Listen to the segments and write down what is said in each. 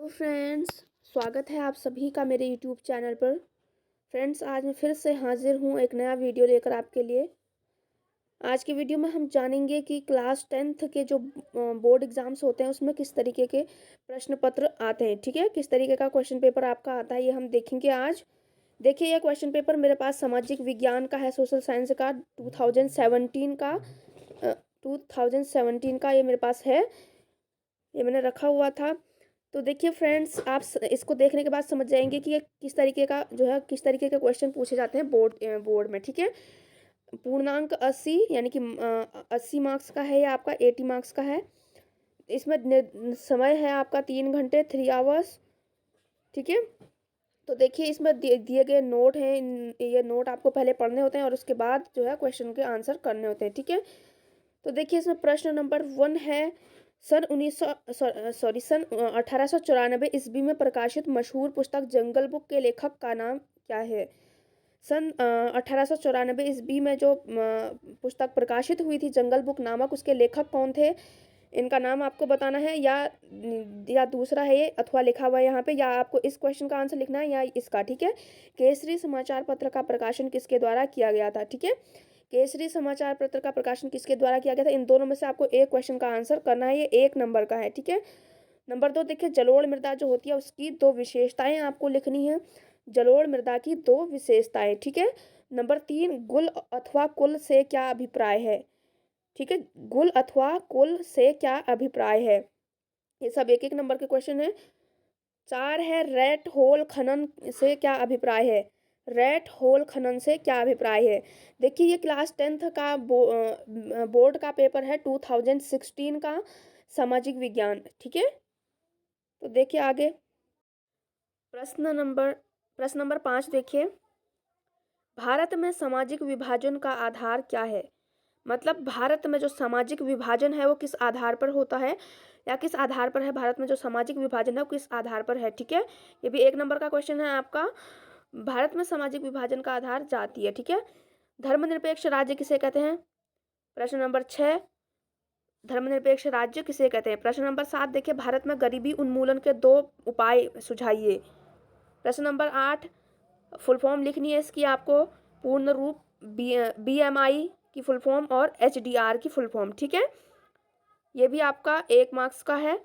Friends, स्वागत है आप सभी का मेरे यूट्यूब चैनल पर। फ्रेंड्स, आज मैं फिर से हाजिर हूँ एक नया वीडियो लेकर आपके लिए। आज की वीडियो में हम जानेंगे कि क्लास 10th के जो बोर्ड एग्ज़ाम्स होते हैं उसमें किस तरीके के प्रश्न पत्र आते हैं। ठीक है, किस तरीके का क्वेश्चन पेपर आपका आता है ये हम देखेंगे आज। देखिए, यह क्वेश्चन पेपर मेरे पास सामाजिक विज्ञान का है, सोशल साइंस का 2017 का ये मेरे पास है, ये मैंने रखा हुआ था। तो देखिए फ्रेंड्स, आप इसको देखने के बाद समझ जाएंगे कि ये किस तरीके का किस तरीके के क्वेश्चन पूछे जाते हैं बोर्ड में। ठीक है, पूर्णांक 80 यानी कि 80 मार्क्स का है, या आपका 80 मार्क्स का है। इसमें समय है आपका 3 घंटे, 3 आवर्स। ठीक है, तो देखिए इसमें दिए गए नोट हैं। ये नोट आपको पहले पढ़ने होते हैं और उसके बाद क्वेश्चन के आंसर करने होते हैं। ठीक है, तो देखिए इसमें प्रश्न नंबर 1 है, सन 1894 ईस्वी में प्रकाशित मशहूर पुस्तक जंगल बुक के लेखक का नाम क्या है। सन 1894 ईस्वी में जो पुस्तक प्रकाशित हुई थी जंगल बुक नामक, उसके लेखक कौन थे, इनका नाम आपको बताना है। या दूसरा है ये अथवा लिखा हुआ है यहाँ पे, या आपको इस क्वेश्चन का आंसर लिखना है या इसका। ठीक है, केसरी समाचार पत्र का प्रकाशन किसके द्वारा किया गया था। ठीक है, केसरी समाचार पत्र का प्रकाशन किसके द्वारा किया गया था। इन दोनों में से आपको एक क्वेश्चन का आंसर करना है, ये 1 नंबर का है। ठीक है, नंबर 2 देखिए, जलोढ़ मृदा जो होती है उसकी 2 विशेषताएं आपको लिखनी है। जलोढ़ मृदा की 2 विशेषताएं। ठीक है, नंबर 3, गुल अथवा कुल से क्या अभिप्राय है। ठीक है, गुल अथवा कुल से क्या अभिप्राय है। ये सब 1-1 नंबर के क्वेश्चन है। 4 है, रेट होल खनन से क्या अभिप्राय है। रेट होल खनन से क्या अभिप्राय है। देखिए ये क्लास 10th का बोर्ड का पेपर है, 2016 का, सामाजिक विज्ञान। ठीक है, तो देखिए आगे प्रश्न नंबर 5 देखिए, भारत में सामाजिक विभाजन का आधार क्या है। मतलब भारत में जो सामाजिक विभाजन है वो किस आधार पर होता है, या किस आधार पर है। भारत में जो सामाजिक विभाजन है वो किस आधार पर है। ठीक है, ये भी 1 नंबर का क्वेश्चन है आपका। भारत में सामाजिक विभाजन का आधार जाति है। ठीक है, धर्मनिरपेक्ष राज्य किसे कहते हैं। प्रश्न नंबर 6, धर्मनिरपेक्ष राज्य किसे कहते हैं। प्रश्न नंबर 7 देखिए, भारत में गरीबी उन्मूलन के 2 उपाय सुझाइए। प्रश्न नंबर 8, फुल फॉर्म लिखनी है इसकी आपको, पूर्ण रूप, BMI की फुल फॉर्म और HDR की फुल फॉर्म। ठीक है, ये भी आपका 1 मार्क्स का है।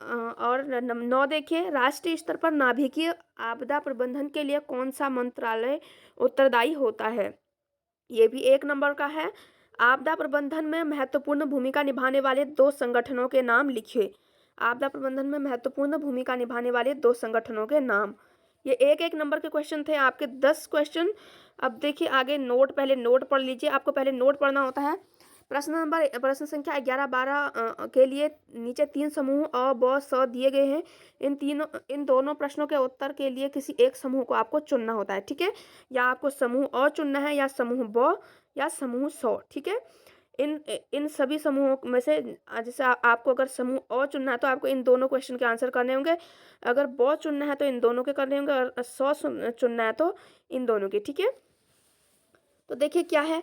और 9 देखिए, राष्ट्रीय स्तर पर नाभिकीय आपदा प्रबंधन के लिए कौन सा मंत्रालय उत्तरदायी होता है। ये भी 1 नंबर का है। आपदा प्रबंधन में महत्वपूर्ण भूमिका निभाने वाले 2 संगठनों के नाम लिखिए। आपदा प्रबंधन में महत्वपूर्ण भूमिका निभाने वाले 2 संगठनों के नाम। ये 1-1 नंबर के क्वेश्चन थे आपके, 10 क्वेश्चन। अब देखिए आगे नोट, पहले नोट पढ़ लीजिए, आपको पहले नोट पढ़ना होता है। प्रश्न संख्या 11-12 के लिए नीचे 3 समूह अ, ब, स दिए गए हैं। इन दोनों प्रश्नों के उत्तर के लिए किसी एक समूह को आपको चुनना होता है। ठीक है, या आपको समूह अ चुनना है, या समूह ब, या समूह स। ठीक है, इन इन सभी समूहों में से जैसे आपको अगर समूह अ चुनना है तो आपको इन दोनों क्वेश्चन के आंसर करने होंगे। अगर ब चुनना है तो इन दोनों के करने होंगे, और चुनना है तो इन दोनों के। ठीक है, तो देखिए क्या है।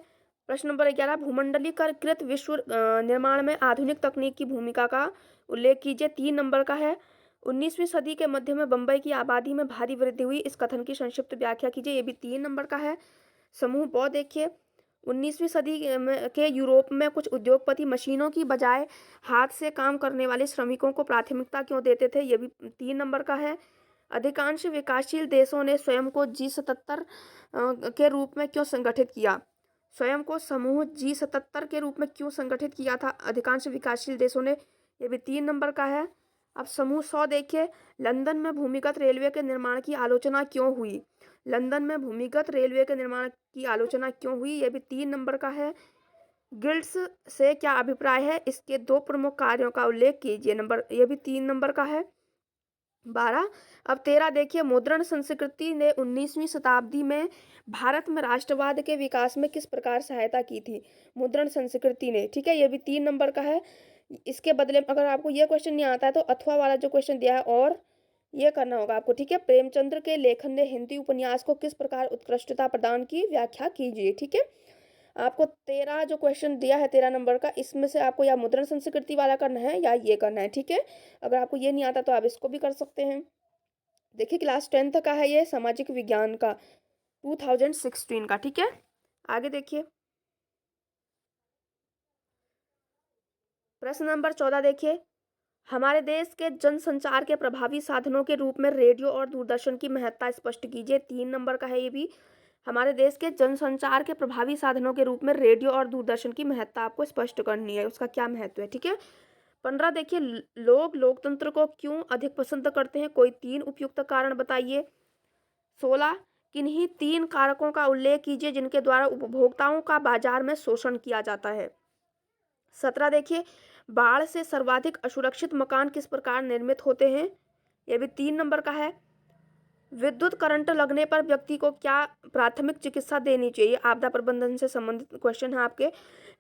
प्रश्न नंबर 11, भूमंडलीकृत विश्व निर्माण में आधुनिक तकनीक की भूमिका का उल्लेख कीजिए। 3 नंबर का है। 19वीं सदी के मध्य में बंबई की आबादी में भारी वृद्धि हुई, इस कथन की संक्षिप्त व्याख्या कीजिए। ये भी 3 नंबर का है। समूह ब देखिए, 19वीं सदी के यूरोप में कुछ उद्योगपति मशीनों की बजाय हाथ से काम करने वाले श्रमिकों को प्राथमिकता क्यों देते थे। ये भी 3 नंबर का है। अधिकांश विकासशील देशों ने स्वयं को G77 के रूप में क्यों संगठित किया। स्वयं को समूह G77 के रूप में क्यों संगठित किया था अधिकांश विकासशील देशों ने। ये भी 3 नंबर का है। अब समूह 100 देखिए, लंदन में भूमिगत रेलवे के निर्माण की आलोचना क्यों हुई। लंदन में भूमिगत रेलवे के निर्माण की आलोचना क्यों हुई। ये भी 3 नंबर का है। गिल्ड्स से क्या अभिप्राय है, इसके 2 प्रमुख कार्यों का उल्लेख कीजिए। ये भी 3 नंबर का है। 12, अब 13 देखिए, मुद्रण संस्कृति ने 19वीं शताब्दी में भारत में राष्ट्रवाद के विकास में किस प्रकार सहायता की थी। मुद्रण संस्कृति ने। ठीक है, ये भी 3 नंबर का है। इसके बदले में अगर आपको ये क्वेश्चन नहीं आता है तो अथवा वाला जो क्वेश्चन दिया है और ये करना होगा आपको। ठीक है, प्रेमचंद्र के लेखन ने हिंदी उपन्यास को किस प्रकार उत्कृष्टता प्रदान की, व्याख्या कीजिए। ठीक है, आपको 13 जो क्वेश्चन दिया है 13 नंबर का, इसमें से आपको या मुद्रण संस्कृति वाला करना है या ये करना है, ठीक है। अगर आपको ये नहीं आता तो आप इसको भी कर सकते हैं। देखिए क्लास 10th का है ये, सामाजिक विज्ञान का 2016 का, ठीक है। आगे देखिए प्रश्न नंबर 14 देखिए, हमारे देश के जनसंचार के प्रभावी साधनों के रूप में रेडियो और दूरदर्शन की महत्ता स्पष्ट कीजिए। 3 नंबर का है ये भी, हमारे देश के जनसंचार के प्रभावी साधनों के रूप में रेडियो और दूरदर्शन की महत्ता आपको स्पष्ट करनी है, उसका क्या महत्व है, ठीक है। 15 देखिए, लोग लोकतंत्र को क्यों अधिक पसंद करते हैं, कोई 3 उपयुक्त कारण बताइए। 16, किन्हीं 3 कारकों का उल्लेख कीजिए जिनके द्वारा उपभोक्ताओं का बाजार में शोषण किया जाता है। 17 देखिए, बाढ़ से सर्वाधिक असुरक्षित मकान किस प्रकार निर्मित होते हैं, यह भी 3 नंबर का है। विद्युत करंट लगने पर व्यक्ति को क्या प्राथमिक चिकित्सा देनी चाहिए, आपदा प्रबंधन से संबंधित क्वेश्चन है आपके।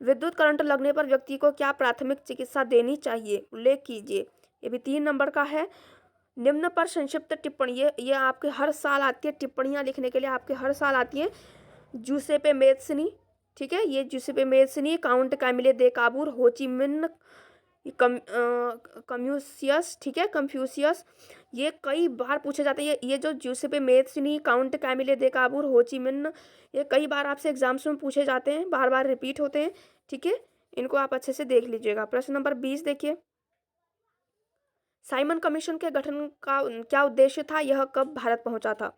विद्युत करंट लगने पर व्यक्ति को क्या प्राथमिक चिकित्सा देनी चाहिए, उल्लेख कीजिए, ये भी 3 नंबर का है। निम्न पर संक्षिप्त टिप्पणी, ये आपके हर साल आती है, टिप्पणियां लिखने के लिए आपके हर साल आती है। जूसेपे मेत्सनी, ठीक है, ये जूसेपे मेत्सनी, काउंट कैमिले दे काबूर, होची मिन्ह कम्यूसियस, ठीक है, कन्फ्यूशियस, ये कई बार पूछे जाते हैं। ये जो जूसेपे मेत्सनी, काउंट कैमिले दे काबूर, होची मिन्ह, ये कई बार आपसे एग्जाम्स में पूछे जाते हैं, बार बार रिपीट होते हैं, ठीक है, इनको आप अच्छे से देख लीजिएगा। प्रश्न नंबर 20 देखिए, साइमन कमीशन के गठन का क्या उद्देश्य था, यह कब भारत पहुंचा था,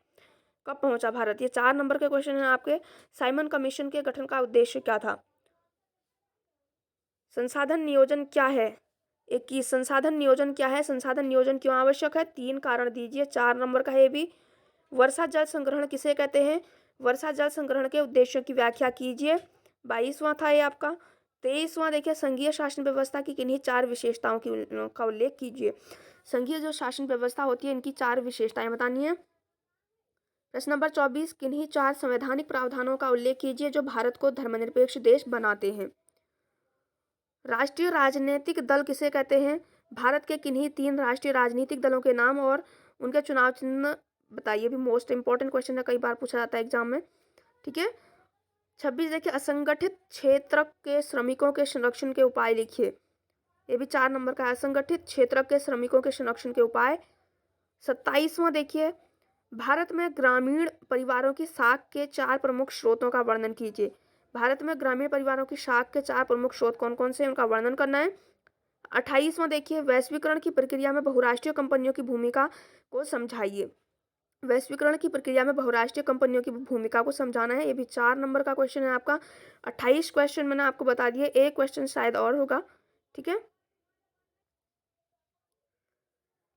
कब पहुंचा भारत, ये 4 नंबर के क्वेश्चन है आपके। साइमन कमीशन के गठन का उद्देश्य क्या था। संसाधन नियोजन क्या है, 21, संसाधन नियोजन क्या है, संसाधन नियोजन क्यों आवश्यक है, 3 कारण दीजिए। 4 नंबर का है ये भी। वर्षा जल संग्रहण किसे कहते हैं, वर्षा जल संग्रहण के उद्देश्यों की व्याख्या कीजिए। 22वां था ये आपका। 23वां देखिए, संघीय शासन व्यवस्था की किन्हीं 4 विशेषताओं का उल्लेख कीजिए। संघीय जो शासन व्यवस्था होती है, इनकी 4 विशेषताएं बतानी है। प्रश्न नंबर 24, किन्हीं 4 संवैधानिक प्रावधानों का उल्लेख कीजिए जो भारत को धर्मनिरपेक्ष देश बनाते हैं। राष्ट्रीय राजनीतिक दल किसे कहते हैं, भारत के किन्हीं 3 राष्ट्रीय राजनीतिक दलों के नाम और उनके चुनाव चिन्ह बताइए, भी मोस्ट इंपॉर्टेंट क्वेश्चन है, कई बार पूछा जाता है एग्जाम में, ठीक है। 26 देखिए, असंगठित क्षेत्र के श्रमिकों के संरक्षण के उपाय लिखिए, ये भी 4 नंबर का है, असंगठित क्षेत्र के श्रमिकों के संरक्षण के उपाय। 27वां देखिए, भारत में ग्रामीण परिवारों की साख के 4 प्रमुख स्रोतों का वर्णन कीजिए। भारत में ग्रामीण परिवारों की साख के 4 प्रमुख स्रोत कौन कौन से हैं, उनका वर्णन करना है। 28वां देखिए, वैश्वीकरण की प्रक्रिया में बहुराष्ट्रीय कंपनियों की भूमिका को समझाइए। वैश्वीकरण की प्रक्रिया में बहुराष्ट्रीय कंपनियों की भूमिका को समझाना है, ये भी 4 नंबर का क्वेश्चन है आपका। 28 क्वेश्चन मैंने आपको बता दिए, एक क्वेश्चन शायद और होगा, ठीक है।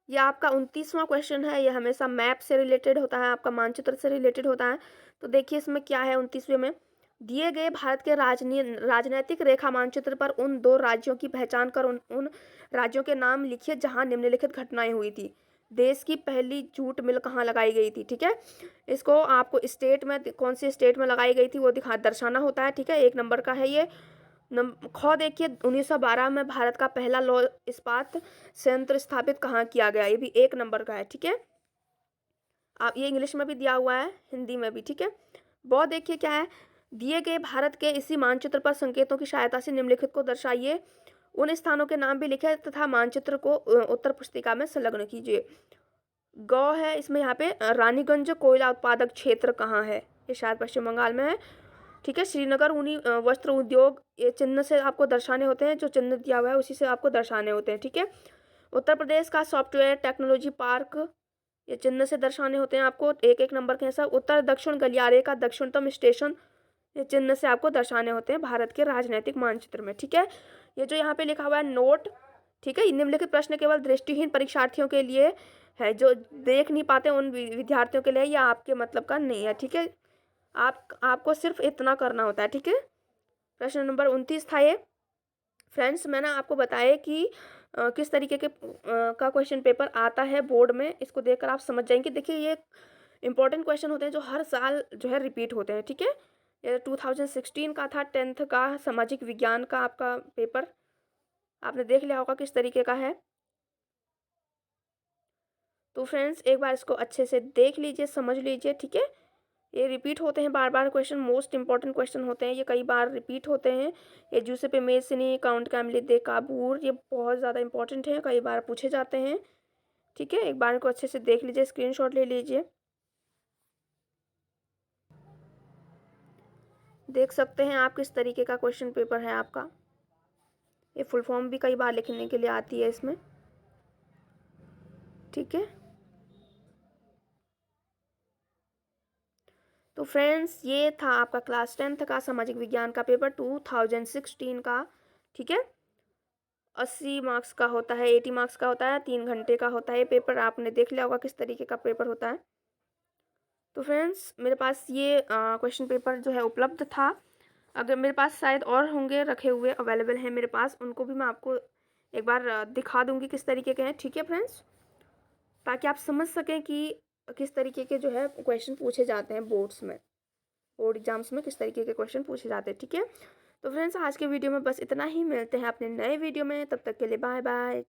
ये आपका 29वां क्वेश्चन है, ये हमेशा मैप से रिलेटेड होता है, आपका मानचित्र से रिलेटेड होता है। तो देखिए इसमें क्या है 29वें में, दिए गए भारत के राजनीतिक रेखा मानचित्र पर उन 2 राज्यों की पहचान कर उन राज्यों के नाम लिखिए जहां निम्नलिखित घटनाएं हुई थी। देश की पहली जूट मिल कहाँ लगाई गई थी, ठीक है। इसको आपको स्टेट में, कौन सी स्टेट में लगाई गई थी वो दर्शाना होता है, ठीक है। 1 नंबर का है ये। ख देखिए, 1912 में भारत का पहला लौह इस्पात संयंत्र स्थापित कहाँ किया गया, ये भी 1 नंबर का है, ठीक है। आप ये इंग्लिश में भी दिया हुआ है, हिंदी में भी, ठीक है। बहुत देखिए क्या है, दिए गए भारत के इसी मानचित्र पर संकेतों की सहायता से निम्नलिखित को दर्शाइए, उन स्थानों के नाम भी लिखे तथा मानचित्र को उत्तर पुस्तिका में संलग्न कीजिए। गौ है इसमें, यहाँ पे रानीगंज कोयला उत्पादक क्षेत्र कहाँ है, ये शायद पश्चिम बंगाल में है, ठीक है। श्रीनगर ऊनी वस्त्र उद्योग, ये चिन्ह से आपको दर्शाने होते हैं, जो चिन्ह दिया हुआ है उसी से आपको दर्शाने होते हैं, ठीक है। उत्तर प्रदेश का सॉफ्टवेयर टेक्नोलॉजी पार्क, ये चिन्ह से दर्शाने होते हैं आपको, 1-1 नंबर के सब। उत्तर दक्षिण गलियारे का दक्षिणतम स्टेशन, ये चिन्ह से आपको दर्शाने होते हैं भारत के राजनीतिक मानचित्र में, ठीक है। ये जो यहाँ पे लिखा हुआ है नोट, ठीक है, निम्नलिखित प्रश्न केवल दृष्टिहीन परीक्षार्थियों के लिए है, जो देख नहीं पाते उन विद्यार्थियों के लिए, या आपके मतलब का नहीं है, ठीक है। आपको सिर्फ इतना करना होता है, ठीक है। प्रश्न नंबर 29 था ये। फ्रेंड्स मैंने आपको बताया कि किस तरीके के का क्वेश्चन पेपर आता है बोर्ड में, इसको देखकर आप समझ जाएंगे। देखिए ये इंपॉर्टेंट क्वेश्चन होते हैं जो हर साल जो है रिपीट होते हैं, ठीक है। ये 2016 का था, 10th का सामाजिक विज्ञान का आपका पेपर, आपने देख लिया होगा किस तरीके का है। तो फ्रेंड्स एक बार इसको अच्छे से देख लीजिए, समझ लीजिए, ठीक है। ये रिपीट होते हैं बार बार क्वेश्चन, मोस्ट इंपॉर्टेंट क्वेश्चन होते हैं ये, कई बार रिपीट होते हैं। ये जूसेपे मेसिनी, काउंट कैमली दे काबूर, ये बहुत ज़्यादा इंपॉर्टेंट है, कई बार पूछे जाते हैं। ठीक है, एक बार इनको अच्छे से देख लीजिए, स्क्रीनशॉट ले लीजिए। देख सकते हैं आप किस तरीके का क्वेश्चन पेपर है आपका। ये फुल फॉर्म भी कई बार लिखने के लिए आती है इसमें। ठीक है, तो फ्रेंड्स ये था आपका क्लास 10th का सामाजिक विज्ञान का पेपर 2016 का। ठीक है, 80 मार्क्स का होता है, 80 मार्क्स का होता है, 3 घंटे का होता है पेपर। आपने देख लिया होगा किस तरीके का पेपर होता है। तो फ्रेंड्स मेरे पास ये क्वेश्चन पेपर जो है उपलब्ध था। अगर मेरे पास शायद और होंगे रखे हुए, अवेलेबल हैं मेरे पास, उनको भी मैं आपको एक बार दिखा दूंगी किस तरीके के हैं। ठीक है फ्रेंड्स, ताकि आप समझ सकें कि किस तरीके के जो है क्वेश्चन पूछे जाते हैं बोर्ड्स में, बोर्ड एग्जाम्स में किस तरीके के क्वेश्चन पूछे जाते हैं। ठीक है, तो फ्रेंड्स आज के वीडियो में बस इतना ही, मिलते हैं अपने नए वीडियो में, तब तक के लिए बाय बाय।